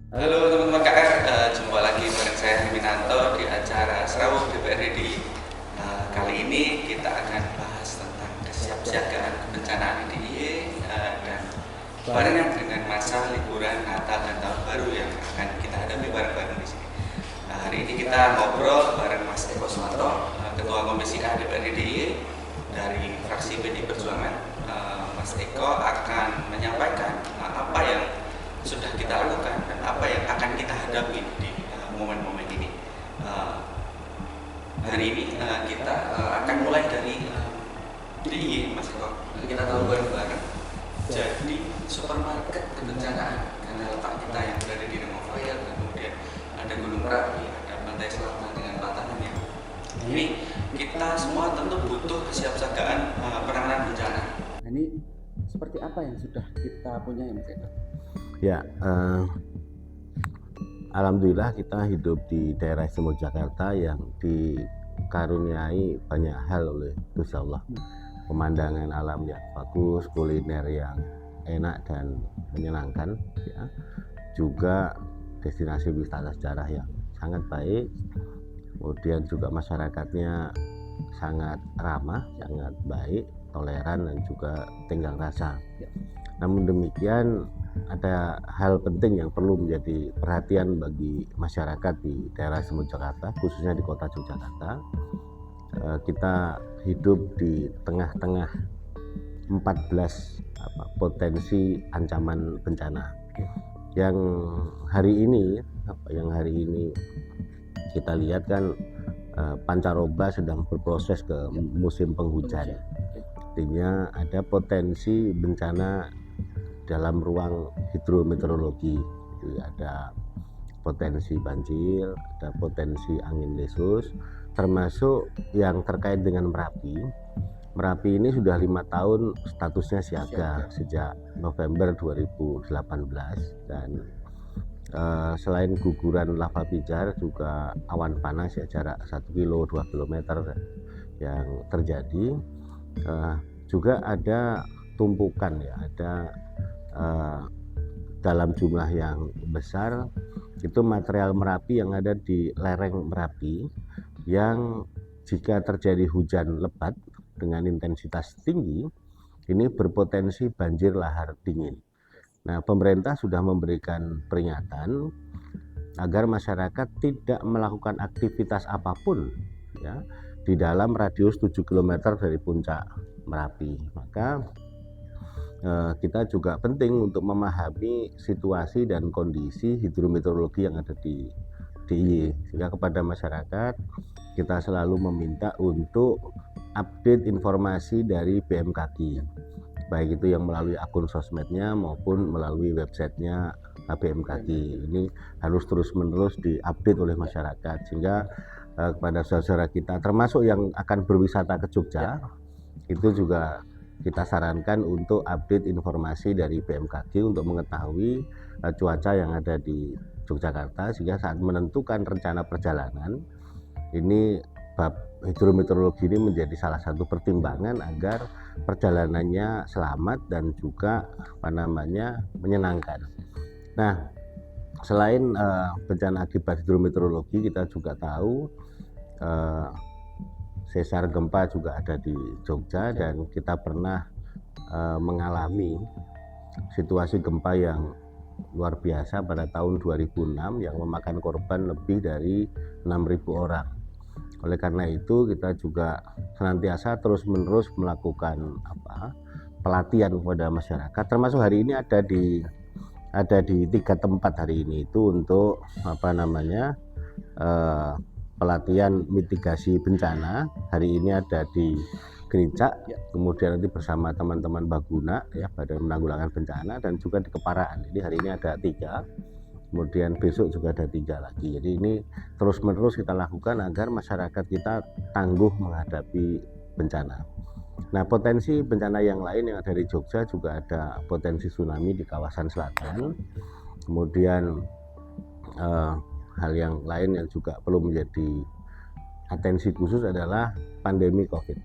Halo teman-teman KR, jumpa lagi bareng saya Minanto di acara Serawung DPR RI. Kali ini kita akan bahas tentang kesiapsiagaan kebencanaan DIY dan barengan dengan masa liburan Natal dan Tahun Baru yang akan kita hadapi bareng-bareng di sini. Hari ini kita ngobrol bareng Mas Eko Suwanto, Ketua Komisi A DPR DIY dari fraksi PD Perjuangan. Mas Eko akan menyampaikan apa yang sudah kita lakukan dan apa yang akan kita hadapi di momen-momen ini. Hari ini kita akan mulai dari DIY, Mas Eko. Kita tahu bareng-bareng. Jadi supermarket kebencanaan karena letak kita yang berada di Removaya, kemudian ada Gunung Merapi, ada Pantai Selatan dengan patahannya. Ini kita semua tentu butuh kesiapsiagaan penanganan bencana. Ini seperti apa yang sudah kita punya Mas Eko? Ya, alhamdulillah kita hidup di daerah istimewa Jakarta yang dikaruniai banyak hal oleh Gusti Allah. Pemandangan alam yang bagus, kuliner yang enak dan menyenangkan, ya. Juga destinasi wisata sejarah yang sangat baik. Kemudian juga masyarakatnya sangat ramah, sangat baik, toleran dan juga tenggang rasa. Namun demikian ada hal penting yang perlu menjadi perhatian bagi masyarakat di daerah istimewa Jakarta, khususnya di kota Yogyakarta. Kita hidup di tengah-tengah 14 potensi ancaman bencana yang hari ini kita lihat kan pancaroba sedang berproses ke musim penghujan. Artinya ada potensi bencana dalam ruang hidrometeorologi. Jadi ada potensi banjir, ada potensi angin lesus, termasuk yang terkait dengan Merapi. Merapi ini sudah 5 tahun statusnya siaga sejak November 2018 dan selain guguran lava pijar juga awan panas ya jarak 1 kilo 2 km yang terjadi. Juga ada tumpukan ya, ada dalam jumlah yang besar itu material Merapi yang ada di lereng Merapi yang jika terjadi hujan lebat dengan intensitas tinggi ini berpotensi banjir lahar dingin. Nah, pemerintah sudah memberikan peringatan agar masyarakat tidak melakukan aktivitas apapun ya di dalam radius 7 km dari puncak Merapi. Maka kita juga penting untuk memahami situasi dan kondisi hidrometeorologi yang ada di DIY, sehingga kepada masyarakat kita selalu meminta untuk update informasi dari BMKG, baik itu yang melalui akun sosmednya maupun melalui websitenya BMKG. Ini harus terus-menerus diupdate oleh masyarakat, sehingga kepada saudara kita termasuk yang akan berwisata ke Jogja itu juga kita sarankan untuk update informasi dari BMKG untuk mengetahui cuaca yang ada di Yogyakarta, sehingga saat menentukan rencana perjalanan ini bab hidrometeorologi ini menjadi salah satu pertimbangan agar perjalanannya selamat dan juga menyenangkan. Nah, selain bencana akibat hidrometeorologi, kita juga tahu sesar gempa juga ada di Jogja dan kita pernah mengalami situasi gempa yang luar biasa pada tahun 2006 yang memakan korban lebih dari 6.000 orang. Oleh karena itu kita juga senantiasa terus-menerus melakukan pelatihan kepada masyarakat, termasuk hari ini ada di 3 tempat hari ini itu untuk pelatihan mitigasi bencana. Hari ini ada di Gereja, kemudian nanti bersama teman-teman Baguna ya Badan Penanggulangan Bencana, dan juga di Keparaan. Ini hari ini ada 3, kemudian besok juga ada 3 lagi. Jadi ini terus-menerus kita lakukan agar masyarakat kita tangguh menghadapi bencana. Nah, potensi bencana yang lain yang ada di Jogja juga ada potensi tsunami di kawasan selatan. Kemudian hal yang lain yang juga perlu menjadi atensi khusus adalah pandemi COVID.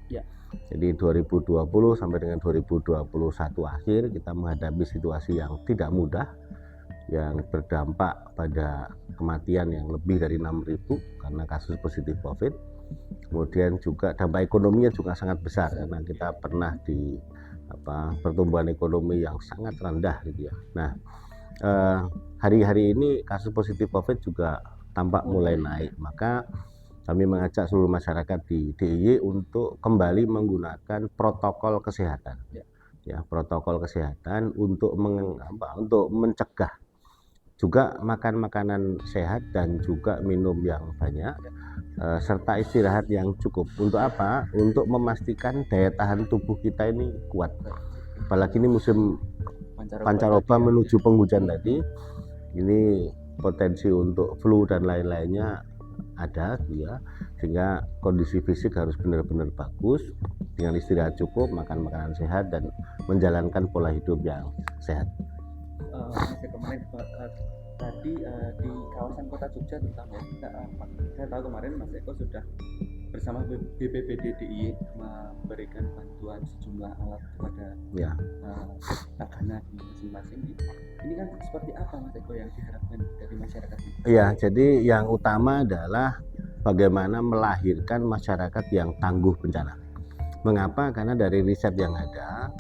Jadi 2020 sampai dengan 2021 akhir kita menghadapi situasi yang tidak mudah yang berdampak pada kematian yang lebih dari 6.000 karena kasus positif COVID. Kemudian juga dampak ekonominya juga sangat besar karena kita pernah di pertumbuhan ekonomi yang sangat rendah gitu ya. Nah, hari-hari ini kasus positif COVID juga tampak mulai naik, maka kami mengajak seluruh masyarakat di DIY untuk kembali menggunakan protokol kesehatan, ya protokol kesehatan untuk mencegah, juga makan makanan sehat dan juga minum yang banyak, serta istirahat yang cukup. Untuk apa? Untuk memastikan daya tahan tubuh kita ini kuat. Apalagi ini musim pancaroba menuju penghujan tadi, ini potensi untuk flu dan lain-lainnya ada ya, sehingga kondisi fisik harus benar-benar bagus dengan istirahat cukup, makan makanan sehat dan menjalankan pola hidup yang sehat. Kemarin tadi di kawasan kota Jogja terutama ya, saya tahu kemarin Mas Eko sudah bersama BPBD DIY memberikan bantuan sejumlah alat kepada tagana di masing-masing. Ini kan seperti apa Mas Eko yang diharapkan dari masyarakat ini? Ya, jadi yang utama adalah bagaimana melahirkan masyarakat yang tangguh bencana. Mengapa? Karena dari riset yang ada,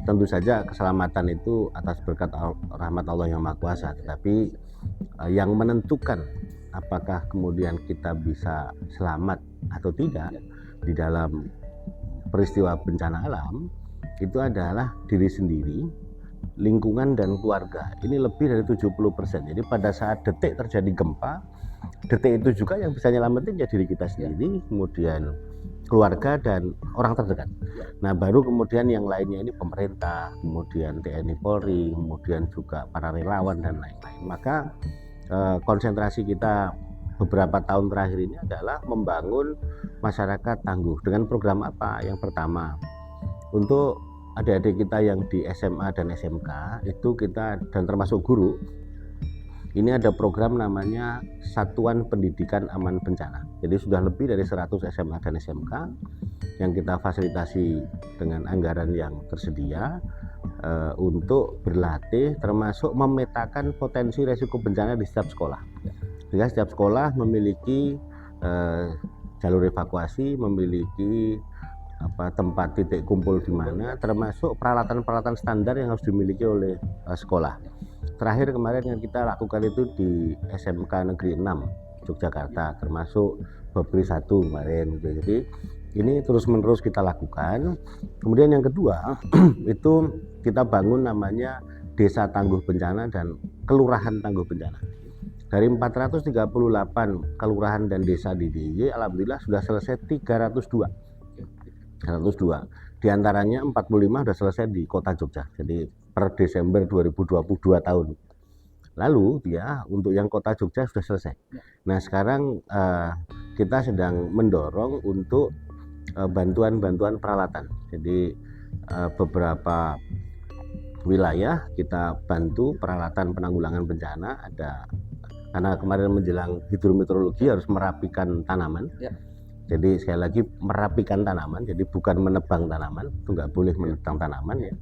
tentu saja keselamatan itu atas berkat rahmat Allah yang Maha Kuasa, tetapi yang menentukan apakah kemudian kita bisa selamat atau tidak di dalam peristiwa bencana alam itu adalah diri sendiri, lingkungan dan keluarga. Ini lebih dari 70%. Jadi pada saat detik terjadi gempa, detik itu juga yang bisa nyelamatin ya diri kita sendiri, kemudian keluarga dan orang terdekat. Nah, baru kemudian yang lainnya ini pemerintah, kemudian TNI Polri, kemudian juga para relawan dan lain-lain. Maka konsentrasi kita beberapa tahun terakhir ini adalah membangun masyarakat tangguh dengan program apa? Yang pertama, untuk adik-adik kita yang di SMA dan SMK itu kita, dan termasuk guru, ini ada program namanya Satuan Pendidikan Aman Bencana. Jadi sudah lebih dari 100 SMA dan SMK yang kita fasilitasi dengan anggaran yang tersedia untuk berlatih, termasuk memetakan potensi resiko bencana di setiap sekolah. Sehingga setiap sekolah memiliki jalur evakuasi, memiliki tempat titik kumpul di mana, termasuk peralatan-peralatan standar yang harus dimiliki oleh sekolah. Terakhir kemarin yang kita lakukan itu di SMK Negeri 6 Yogyakarta, termasuk Babri 1 kemarin gitu. Jadi ini terus-menerus kita lakukan. Kemudian yang kedua itu kita bangun namanya Desa Tangguh Bencana dan Kelurahan Tangguh Bencana. Dari 438 kelurahan dan desa di DIY, alhamdulillah sudah selesai 302. Di antaranya 45 sudah selesai di Kota Jogja. Jadi per Desember 2022 tahun lalu ya, untuk yang Kota Jogja sudah selesai. Nah, sekarang kita sedang mendorong untuk bantuan-bantuan peralatan. Jadi beberapa wilayah kita bantu peralatan penanggulangan bencana, ada karena kemarin menjelang hidrometeorologi harus merapikan tanaman. Jadi sekali lagi merapikan tanaman, jadi bukan menebang tanaman, itu nggak boleh menebang tanaman ya.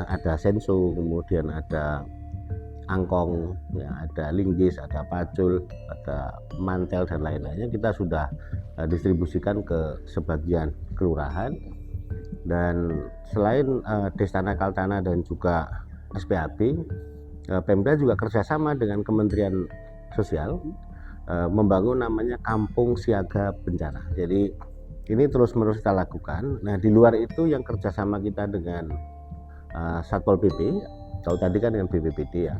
Ada senso, kemudian ada angkong, ya, ada linggis, ada pacul, ada mantel dan lain-lainnya. Kita sudah distribusikan ke sebagian kelurahan. Dan selain Destana Kaltana dan juga SPAB, Pemda juga kerjasama dengan Kementerian Sosial membangun namanya Kampung Siaga Bencana. Jadi ini terus-menerus kita lakukan. Nah, di luar itu yang kerjasama kita dengan Satpol PP, tahu tadi kan dengan BPBD ya,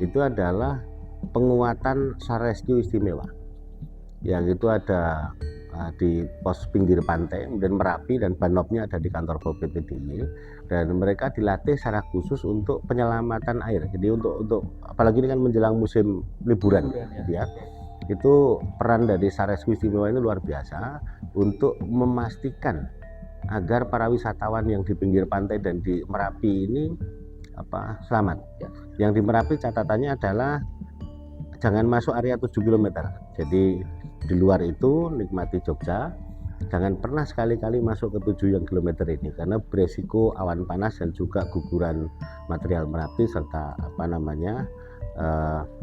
itu adalah penguatan SAR Rescue Istimewa. Yang itu ada di pos pinggir pantai, kemudian Merapi, dan Banopnya ada di kantor Pol PP DIY, dan mereka dilatih secara khusus untuk penyelamatan air. Jadi untuk apalagi ini kan menjelang musim liburan ya, itu peran dari SAR Rescue Istimewa ini luar biasa untuk memastikan agar para wisatawan yang di pinggir pantai dan di Merapi ini selamat. Yang di Merapi catatannya adalah jangan masuk area 7 km. Jadi di luar itu nikmati Jogja, jangan pernah sekali-kali masuk ke 7 kilometer ini karena beresiko awan panas dan juga guguran material Merapi serta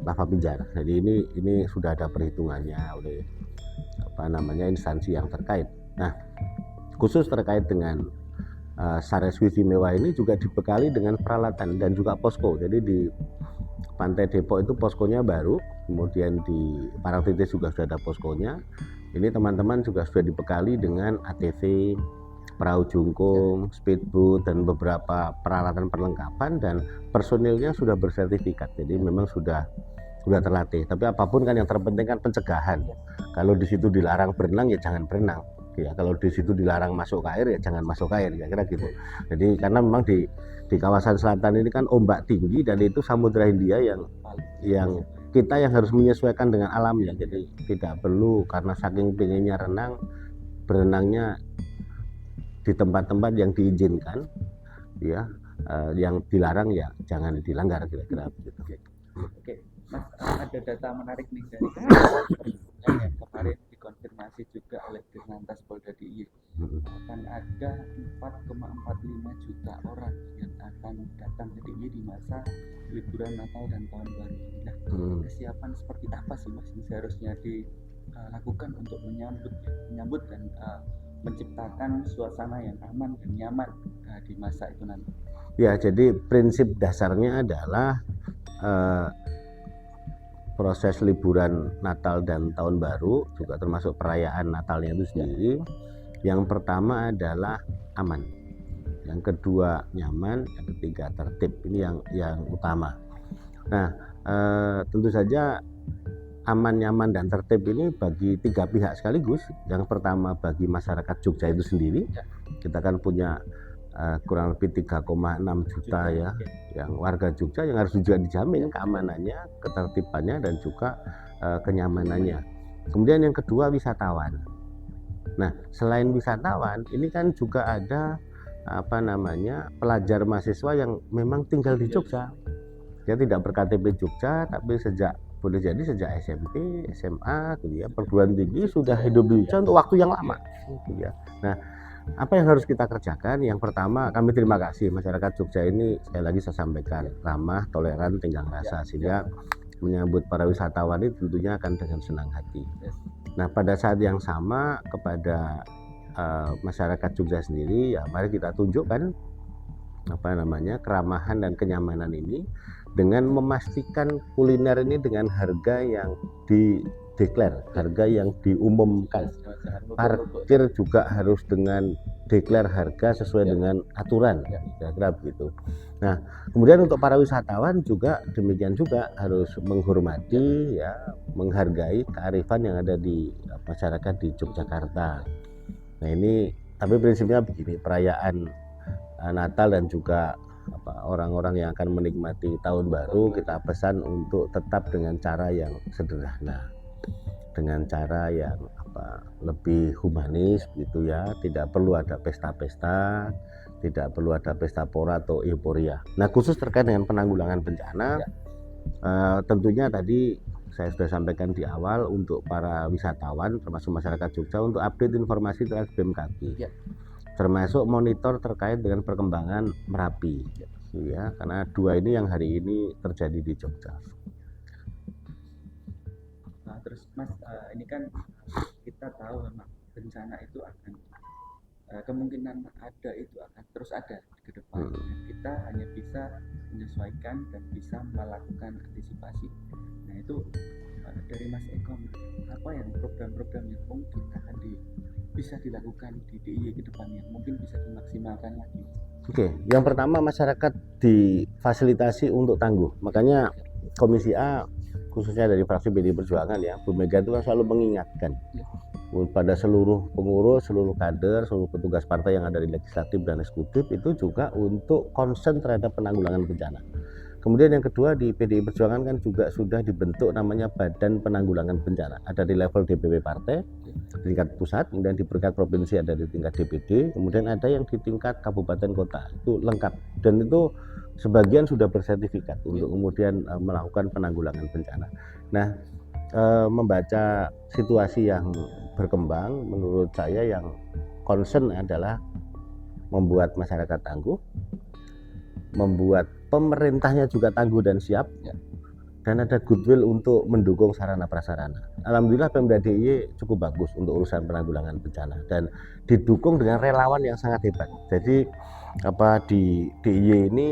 lava pijar. Jadi ini sudah ada perhitungannya oleh instansi yang terkait. Nah, khusus terkait dengan Sares Wifi Mewah ini juga dibekali dengan peralatan dan juga posko. Jadi di Pantai Depok itu poskonya baru, kemudian di Parangtritis juga sudah ada poskonya. Ini teman-teman juga sudah dibekali dengan ATV, perahu jungkung, speedboat, dan beberapa peralatan perlengkapan, dan personilnya sudah bersertifikat. Jadi memang sudah terlatih. Tapi apapun kan yang terpenting kan pencegahan. Kalau di situ dilarang berenang ya jangan berenang. Ya, kalau di situ dilarang masuk ke air ya jangan masuk ke air, kira-kira gitu. Jadi karena memang di kawasan selatan ini kan ombak tinggi dan itu Samudra Hindia yang kita yang harus menyesuaikan dengan alamnya. Jadi tidak perlu karena saking pengennya renang, berenangnya di tempat-tempat yang diizinkan, ya, yang dilarang ya jangan dilanggar, kira-kira begitu. Oke, Mas, ada data menarik nih dari yang kemarin dikonfirmasi juga oleh Dirlantas Polda DIY. Akan ada 4,45 juta orang yang akan datang ke DIY di masa liburan Natal dan Tahun Baru. Nah, kesiapan seperti apa sih Mas yang seharusnya dilakukan untuk menyambut dan menciptakan suasana yang aman dan nyaman di masa itu nanti? Ya, jadi prinsip dasarnya adalah proses liburan Natal dan Tahun Baru juga termasuk perayaan Natalnya itu sendiri. Yang pertama adalah aman, yang kedua nyaman, yang ketiga tertib. Ini yang utama. Nah, tentu saja aman, nyaman, dan tertib ini bagi 3 pihak sekaligus. Yang pertama bagi masyarakat Jogja itu sendiri. Kita kan punya kurang lebih 3,6 juta ya, yang warga Jogja yang harus juga dijamin keamanannya, ketertibannya, dan juga kenyamanannya. Kemudian yang kedua wisatawan. Nah, selain wisatawan, ini kan juga ada pelajar mahasiswa yang memang tinggal di Jogja. Dia tidak berKTP Jogja, tapi boleh jadi sejak SMP, SMA, gitu ya, perguruan tinggi sudah hidup di Jogja untuk waktu yang lama, gitu ya. Nah, apa yang harus kita kerjakan? Yang pertama, kami terima kasih masyarakat Jogja ini, sekali lagi saya sampaikan, ramah, toleran, tenggang rasa, sehingga menyambut para wisatawan ini tentunya akan dengan senang hati. Nah, pada saat yang sama kepada masyarakat Jogja sendiri, ya mari kita tunjukkan keramahan dan kenyamanan ini dengan memastikan kuliner ini dengan harga yang dideklar, harga yang diumumkan. Parkir juga harus dengan deklar harga sesuai dengan aturan, kira-kira begitu. Nah, kemudian untuk para wisatawan juga demikian juga harus menghormati, ya, menghargai kearifan yang ada di masyarakat di Yogyakarta. Nah, ini tapi prinsipnya begini, perayaan Natal dan juga orang-orang yang akan menikmati Tahun Baru kita pesan untuk tetap dengan cara yang sederhana, dengan cara yang lebih humanis gitu ya. Tidak perlu ada pesta-pesta, tidak perlu ada pesta pora atau euforia. Nah, khusus terkait dengan penanggulangan bencana, tentunya tadi saya sudah sampaikan di awal untuk para wisatawan termasuk masyarakat Jogja untuk update informasi terkait BMKG, termasuk monitor terkait dengan perkembangan Merapi, ya, karena 2 ini yang hari ini terjadi di Jogja. Nah, terus Mas, ini kan kita tahu memang bencana itu akan kemungkinan ada, itu akan terus ada ke depan. Kita hanya bisa menyesuaikan dan bisa melakukan antisipasi. Nah, itu dari Mas Eko, apa yang program-program yang mungkin akan bisa dilakukan di DIY ke depan yang mungkin bisa dimaksimalkan lagi? Oke, yang pertama masyarakat difasilitasi untuk tangguh. Makanya Komisi A khususnya dari fraksi PDI Perjuangan, ya, Bu Mega itu kan selalu mengingatkan pada seluruh pengurus, seluruh kader, seluruh petugas partai yang ada di legislatif dan eksekutif itu juga untuk concern terhadap penanggulangan bencana. Kemudian yang kedua, di PDI Perjuangan kan juga sudah dibentuk namanya Badan Penanggulangan Bencana. Ada di level DPP partai, di tingkat pusat, kemudian di tingkat provinsi ada di tingkat DPD, kemudian ada yang di tingkat kabupaten kota. Itu lengkap. Dan itu sebagian sudah bersertifikat untuk kemudian melakukan penanggulangan bencana. Nah, membaca situasi yang berkembang, menurut saya yang concern adalah membuat masyarakat tangguh, membuat pemerintahnya juga tangguh dan siap, dan ada goodwill untuk mendukung sarana prasarana. Alhamdulillah Pemda DIY cukup bagus untuk urusan penanggulangan bencana dan didukung dengan relawan yang sangat hebat. Jadi di DIY ini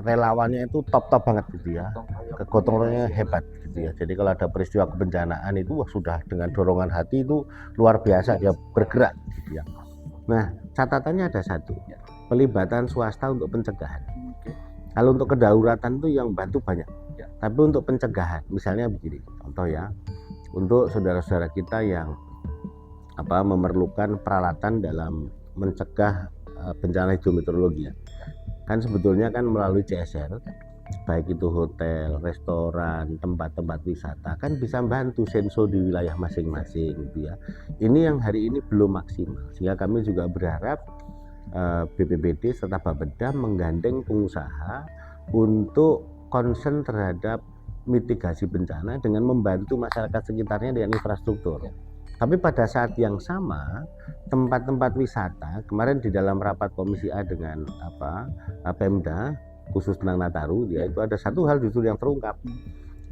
relawannya itu top banget gitu ya, kegotong royongnya hebat gitu ya. Jadi kalau ada peristiwa kebencanaan itu sudah dengan dorongan hati itu luar biasa dia bergerak gitu ya. Nah, catatannya ada satu, pelibatan swasta untuk pencegahan. Kalau untuk kedaulatan itu yang bantu banyak, tapi untuk pencegahan misalnya begini contoh ya, untuk saudara-saudara kita yang memerlukan peralatan dalam mencegah bencana hidrometeorologi, kan sebetulnya kan melalui CSR, baik itu hotel, restoran, tempat-tempat wisata kan bisa bantu senso di wilayah masing-masing gitu ya. Ini yang hari ini belum maksimal, sehingga kami juga berharap BPBD serta Bapeda menggandeng pengusaha untuk concern terhadap mitigasi bencana dengan membantu masyarakat sekitarnya dengan infrastruktur. Tapi pada saat yang sama, tempat-tempat wisata, kemarin di dalam rapat Komisi A dengan Pemda, khusus tentang Nataru, yaitu ada satu hal justru yang terungkap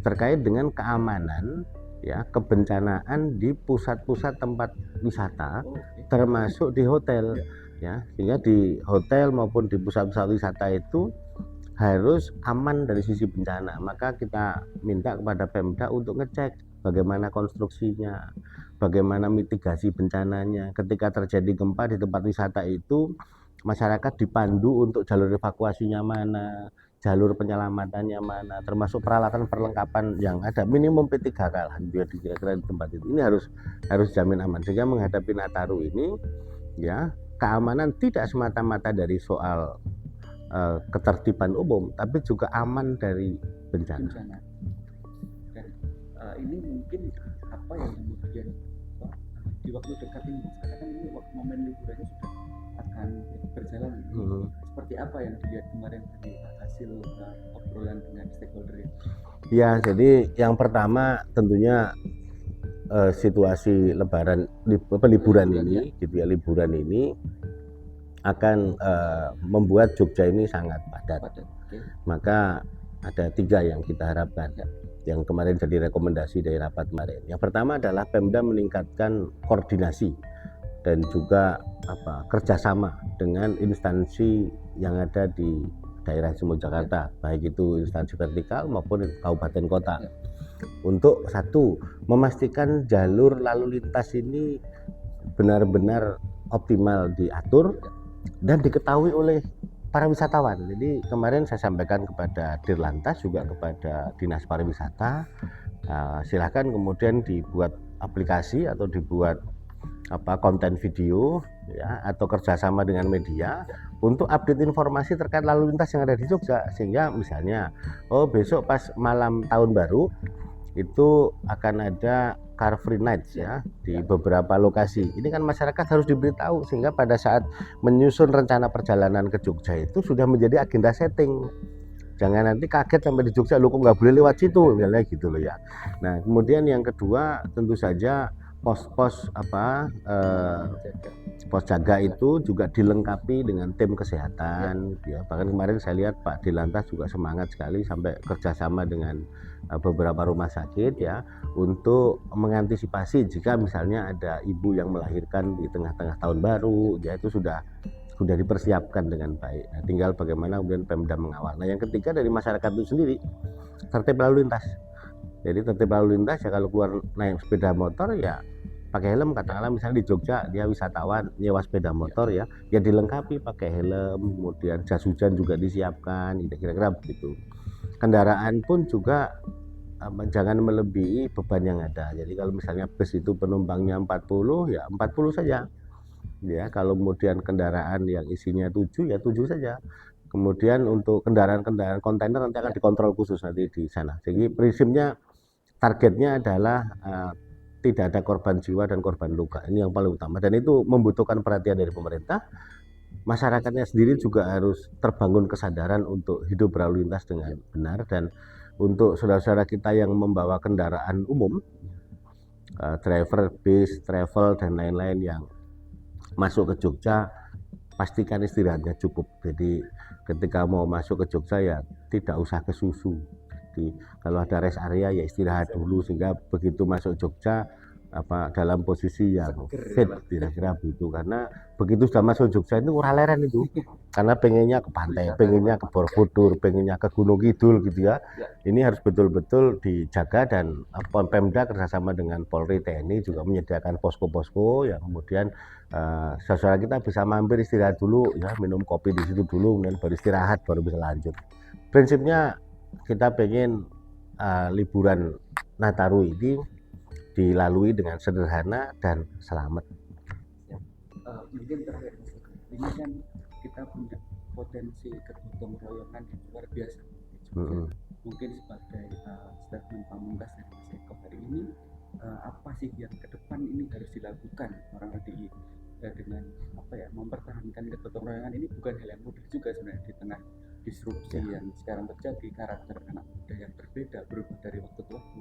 terkait dengan keamanan ya, kebencanaan di pusat-pusat tempat wisata, termasuk di hotel ya, sehingga di hotel maupun di pusat-pusat wisata itu harus aman dari sisi bencana. Maka kita minta kepada Pemda untuk ngecek bagaimana konstruksinya, bagaimana mitigasi bencananya. Ketika terjadi gempa di tempat wisata itu, masyarakat dipandu untuk jalur evakuasinya mana, jalur penyelamatannya mana, termasuk peralatan perlengkapan yang ada, minimum P3K lah kira-kira di tempat itu. Ini harus jamin aman, sehingga menghadapi Nataru ini ya, keamanan tidak semata-mata dari soal ketertiban umum, tapi juga aman dari bencana. Dan ini mungkin apa yang kemudian di waktu dekat ini, karena kan ini momen liburannya sudah akan berjalan. Seperti apa yang dilihat kemarin dari hasil obrolan dengan stakeholder itu? Ya, jadi yang pertama tentunya situasi liburan ini gitu ya, liburan ini akan membuat Jogja ini sangat padat. Maka ada 3 yang kita harapkan yang kemarin jadi rekomendasi dari rapat kemarin. Yang pertama adalah Pemda meningkatkan koordinasi dan juga kerjasama dengan instansi yang ada di daerah Istimewa Jakarta, baik itu instansi vertikal maupun kabupaten kota, untuk satu, memastikan jalur lalu lintas ini benar-benar optimal diatur dan diketahui oleh para wisatawan. Jadi kemarin saya sampaikan kepada Dirlantas, juga kepada Dinas Pariwisata, silahkan kemudian dibuat aplikasi atau dibuat konten video ya, atau kerjasama dengan media untuk update informasi terkait lalu lintas yang ada di Jogja, sehingga misalnya besok pas malam tahun baru itu akan ada car free nights ya di beberapa lokasi. Ini kan masyarakat harus diberitahu, sehingga pada saat menyusun rencana perjalanan ke Jogja itu sudah menjadi agenda setting. Jangan nanti kaget sampai di Jogja, lo kok nggak boleh lewat situ, misalnya gitu loh ya. Nah, kemudian yang kedua tentu saja pos-pos pos jaga itu juga dilengkapi dengan tim kesehatan ya. Bahkan kemarin saya lihat Pak Dirlantas juga semangat sekali sampai kerjasama dengan beberapa rumah sakit ya, untuk mengantisipasi jika misalnya ada ibu yang melahirkan di tengah-tengah tahun baru ya, itu sudah dipersiapkan dengan baik. Nah, tinggal bagaimana kemudian Pemda mengawal. Nah, yang ketiga dari masyarakat itu sendiri, tertib lalu lintas. Jadi tertib lalu lintas ya, kalau keluar naik sepeda motor ya pakai helm, katakanlah misalnya di Jogja dia wisatawan nyewa sepeda motor ya dilengkapi pakai helm, kemudian jas hujan juga disiapkan, kira-kira begitu. Kendaraan pun juga jangan melebihi beban yang ada. Jadi kalau misalnya bus itu penumpangnya 40 ya 40 saja ya. Kalau kemudian kendaraan yang isinya 7 ya 7 saja. Kemudian untuk kendaraan-kendaraan kontainer nanti akan dikontrol khusus nanti di sana. Jadi prinsipnya targetnya adalah tidak ada korban jiwa dan korban luka. Ini yang paling utama, dan itu membutuhkan perhatian dari pemerintah. Masyarakatnya sendiri juga harus terbangun kesadaran untuk hidup berlalu lintas dengan benar. Dan untuk saudara-saudara kita yang membawa kendaraan umum, driver bis, travel dan lain-lain yang masuk ke Jogja pastikan istirahatnya cukup. Jadi ketika mau masuk ke Jogja ya tidak usah ke susu. Jadi kalau ada rest area ya istirahat dulu sehingga begitu masuk Jogja dalam posisi yang fit kira-kira begitu. Karena begitu sudah masuk Jogja itu ora leren itu. Karena pengennya ke pantai, pengennya ke Borobudur, pengennya ke Gunung Kidul gitu ya. Ini harus betul-betul dijaga dan Pemda kerjasama dengan Polri TNI juga menyediakan posko-posko yang kemudian saudara kita bisa mampir istirahat dulu ya, minum kopi di situ dulu, kemudian baru istirahat baru bisa lanjut. Prinsipnya kita pengen liburan Nataru ini dilalui dengan sederhana dan selamat. Mungkin terakhir, ini kan kita punya potensi kegotong royongan yang luar biasa. Mungkin sebagai statement pamungkas dari Mas Eko hari ini, apa sih yang ke depan ini harus dilakukan orang RDI dengan mempertahankan kegotong royongan ini bukan hal yang mudah juga sebenarnya di tengah disrupsi yang sekarang terjadi, karakter anak muda yang berbeda berubah dari waktu ke waktu.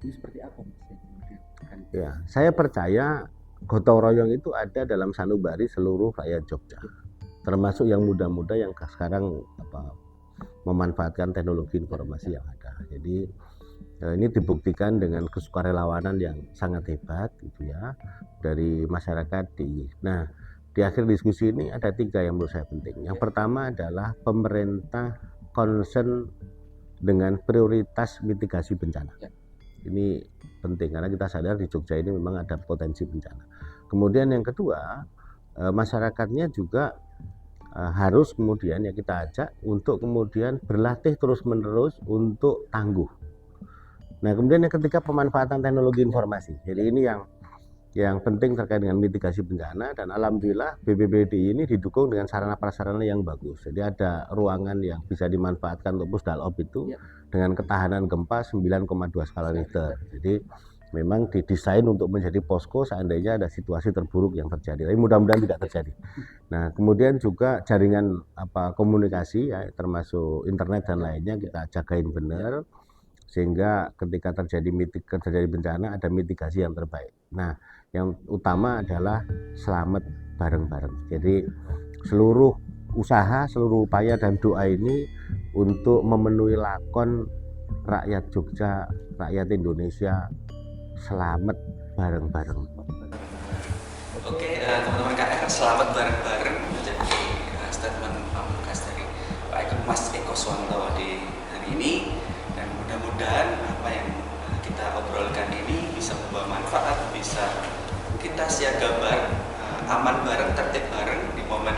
Ini seperti apa Mas? Ya, saya percaya gotong royong itu ada dalam sanubari seluruh rakyat Jogja, termasuk yang muda-muda yang sekarang memanfaatkan teknologi informasi yang ada. Jadi ini dibuktikan dengan kesukarelawanan yang sangat hebat gitu ya dari masyarakat DIY. Nah, di akhir diskusi ini ada 3 yang menurut saya penting. Yang pertama adalah pemerintah concern dengan prioritas mitigasi bencana. Ini penting karena kita sadar di Jogja ini memang ada potensi bencana. Kemudian yang kedua, masyarakatnya juga harus kemudian ya kita ajak untuk kemudian berlatih terus-menerus untuk tangguh. Nah, kemudian yang ketiga pemanfaatan teknologi informasi. Jadi ini yang penting terkait dengan mitigasi bencana, dan alhamdulillah BPBD ini didukung dengan sarana prasarana yang bagus. Jadi ada ruangan yang bisa dimanfaatkan untuk Pusdalop itu dengan ketahanan gempa 9,2 skala Richter. Jadi memang didesain untuk menjadi posko seandainya ada situasi terburuk yang terjadi. Tapi mudah-mudahan tidak terjadi. Nah, kemudian juga jaringan komunikasi ya, termasuk internet dan lainnya kita jagain benar sehingga ketika terjadi bencana ada mitigasi yang terbaik. Nah, yang utama adalah selamat bareng-bareng. Jadi seluruh usaha, seluruh upaya dan doa ini untuk memenuhi lakon rakyat Jogja, rakyat Indonesia selamat bareng-bareng. Oke, teman-teman KR, selamat bareng-bareng menjadi statement pamungkas dari Mas Eko Suwanto di hari ini, dan mudah-mudahan apa yang kita obrolkan ini bisa membawa manfaat, bisa kita siaga bareng, aman bareng, tertib bareng di momen